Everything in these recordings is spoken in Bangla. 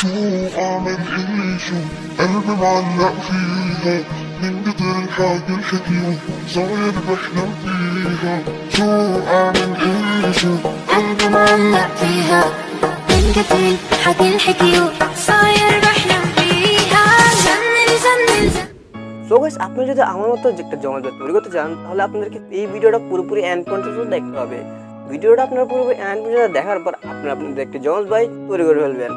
أعمل اللي يشوف قلبي معلق فيها من كتر الحاجة الحكيوة صاير بحلم فيها شو أعمل اللي يشوف قلبي معلق فيها من كتر الحكي الحكيو صاير بحلم فيها جنن جنن جنن। সো গাইস, আপনি যদি আমার মতো একটা জমা তৈরি করতে চান তাহলে আপনাদেরকে এই ভিডিওটা পুরোপুরি এন্ড পর্যন্ত দেখতে হবে। ভিডিওটা আপনারা পুরোপুরি এন্ড পর্যন্ত দেখার পর আপনাদের একটা জমজ ভাই তৈরি করে ফেলবেন।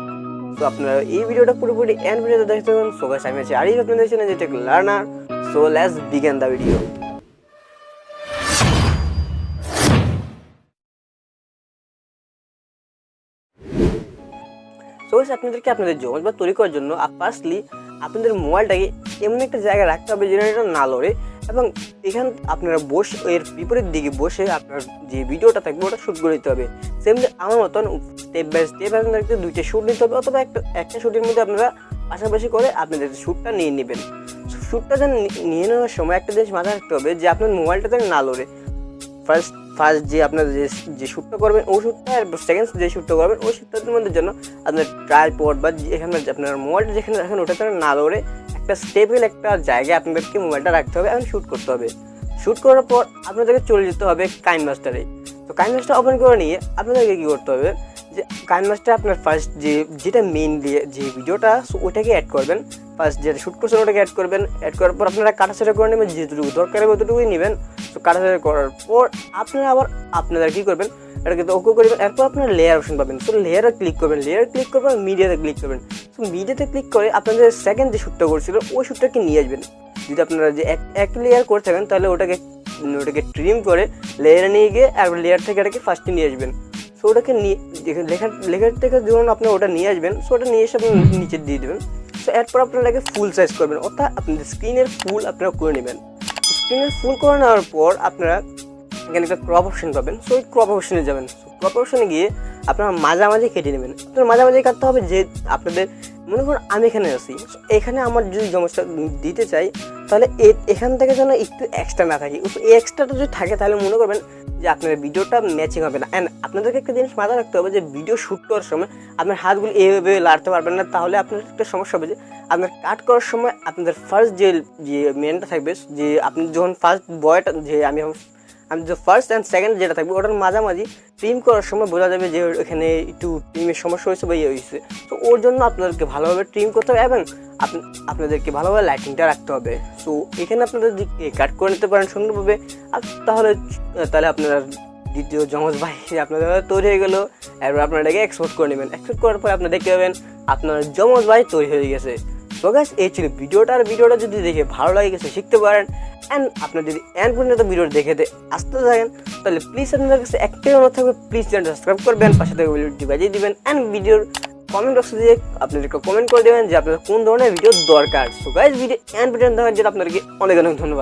তো আপনারা এই ভিডিওটা পুরোপুরি এন্ড পর্যন্ত দেখতে পাবেন। সো গাইস, আমি আছি আরিফ, আপনাদের চ্যানেল যেটা learner. So let's begin the video. So guys, আপনাদেরকে আপনাদের জমজ ভাই তৈরি করার জন্য ফার্স্টলি আপনাদের মোবাইলটাকে এমন একটা জায়গায় রাখতে হবে যেন এটা না লড়ে, এবং এখান আপনারা বসে এর বিপরীত দিকে বসে আপনার যে ভিডিওটা থাকবে ওটা শ্যুট করে দিতে হবে। সেমলি আমার মতন স্টেপ বাই স্টেপ আপনাদেরকে দুইটা শ্যুট নিতে হবে, অথবা একটা শ্যুটের মধ্যে আপনারা পাশাপাশি করে আপনাদের শ্যুটটা নিয়ে নেবেন। শ্যুটটা যেন নিয়ে নেওয়ার সময় একটা জিনিস মাথায় রাখতে হবে যে আপনার মোবাইলটা যেন না লড়ে। ফার্স্ট যে আপনার যে শ্যুটটা করবেন ওই শ্যুটটা, আর সেকেন্ড যে শ্যুটটা করবেন ওই শ্যুটটার মধ্যে জন্য আপনার ট্রাইপড বা এখানে আপনার মোবাইলটা যেখানে রাখেন ওটা যেন না লড়ে একটা স্টেবল একটা জায়গায় আপনাদেরকে মোবাইলটা রাখতে হবে এবং শ্যুট করতে হবে। শ্যুট করার পর আপনাদেরকে চলে যেতে হবে কাইনমাস্টারে। তো কাইনমাস্টার ওপেন করে নিয়ে আপনাদেরকে কী করতে হবে যে কাইনমাস্টার আপনার ফার্স্ট যেটা মেইন দিয়ে যে ভিডিওটা ওইটাকে অ্যাড করবেন। ফার্স্ট যেটা শ্যুট করছেন ওটাকে অ্যাড করবেন। অ্যাড করার পর আপনারা কাটাছেড়া করে নেবেন, যেটুকু দরকার হবে অতটুকুই নেবেন। তো কাটাছেড়া করার পর আপনারা আবার আপনারা কী করবেন, এটাকে তো ওকে করবেন। এরপর আপনারা লেয়ার অপশন পাবেন। সো লেয়ারে ক্লিক করবেন, লেয়ার ক্লিক করবেন, মিডিয়াতে ক্লিক করবেন। সো মিডিয়াতে ক্লিক করে আপনাদের সেকেন্ড যে শ্যুটটা করছিল ওই শ্যুটটাকে নিয়ে আসবেন। যদি আপনারা যে এক লেয়ার করে থাকেন তাহলে ওটাকে ট্রিম করে লেয়ারে নিয়ে গিয়ে আর লেয়ার থেকে এটাকে ফার্স্টে নিয়ে আসবেন। সো ওটাকে নিয়ে লেখার থেকে যখন আপনারা ওটা নিয়ে আসবেন, সো ওটা নিয়ে এসে আপনি নিচে দিয়ে দেবেন। সো এরপর আপনারা এটাকে ফুল সাইজ করবেন, অর্থাৎ আপনাদের স্ক্রিনের ফুল আপনারা করে নেবেন। স্ক্রিনের ফুল করে নেওয়ার পর আপনারা এখানে একটা ক্রপ অপশন পাবেন। সো ওই ক্রপ অপশনে যাবেন। ক্রপ অপশনে গিয়ে আপনারা মাঝামাঝি কেটে নেবেন। আপনার মাঝামাঝি কাটতে হবে যে আপনাদের মনে করুন আমি এখানে আছি, এখানে আমার যদি জমজটা দিতে চাই তাহলে এখান থেকে যেন একটু এক্সট্রা না থাকে। এই এক্সট্রাটা যদি থাকে তাহলে মনে করবেন যে আপনার ভিডিওটা ম্যাচিং হবে না। অ্যান্ড আপনাদেরকে একটা জিনিস মাথায় রাখতে হবে যে ভিডিও শ্যুট করার সময় আপনার হাতগুলো এইভাবে লাড়তে পারবেন না, তাহলে আপনার একটা সমস্যা হবে যে আপনার কাট করার সময় আপনাদের ফার্স্ট যে মেনটা থাকবে, যে আপনি যখন ফার্স্ট বয়টা যে আমি যে ফার্স্ট অ্যান্ড সেকেন্ড যেটা থাকবে ওটার মাঝামাঝি ট্রিম করার সময় বোঝা যাবে যে এখানে একটু ট্রিমের সমস্যা হয়েছে বা ইয়ে হয়েছে। তো ওর জন্য আপনাদেরকে ভালোভাবে ট্রিম করতে হবে এবং আপনাদেরকে ভালোভাবে লাইটিংটা রাখতে হবে। সো এখানে আপনাদের কাট করে নিতে পারেন সুন্দরভাবে। তাহলে আপনারা দ্বিতীয় জমজ ভাই আপনাদের তৈরি হয়ে গেলো। এরপর আপনারা এটাকে এক্সপোর্ট করে নেবেন। এক্সপোর্ট করার পরে আপনারা দেখতে পাবেন আপনার জমজ ভাই তৈরি হয়ে গেছে। সো গাইস, এই ছিল ভিডিওটা যদি দেখে ভালো লাগে গেছে শিখতে পারেন। অ্যান্ড আপনার যদি এন্ড পর্যন্ত ভিডিও দেখে আসতে থাকেন তাহলে প্লিজ আপনাদের কাছে একটাই অনুরোধ থাকবে, প্লিজ চ্যানেলটা সাবস্ক্রাইব করবেন, পাশে থেকে ভিডিওটি বাজিয়ে দিবেন অ্যান্ড ভিডিওর কমেন্ট বক্সে দিয়ে আপনাদেরকে কমেন্ট করে দেবেন যে আপনাদের কোন ধরনের ভিডিও দরকার। সো গাইস, ভিডিও এন্ড পর্যন্ত দেখার জন্য আপনাদেরকে অনেক অনেক ধন্যবাদ।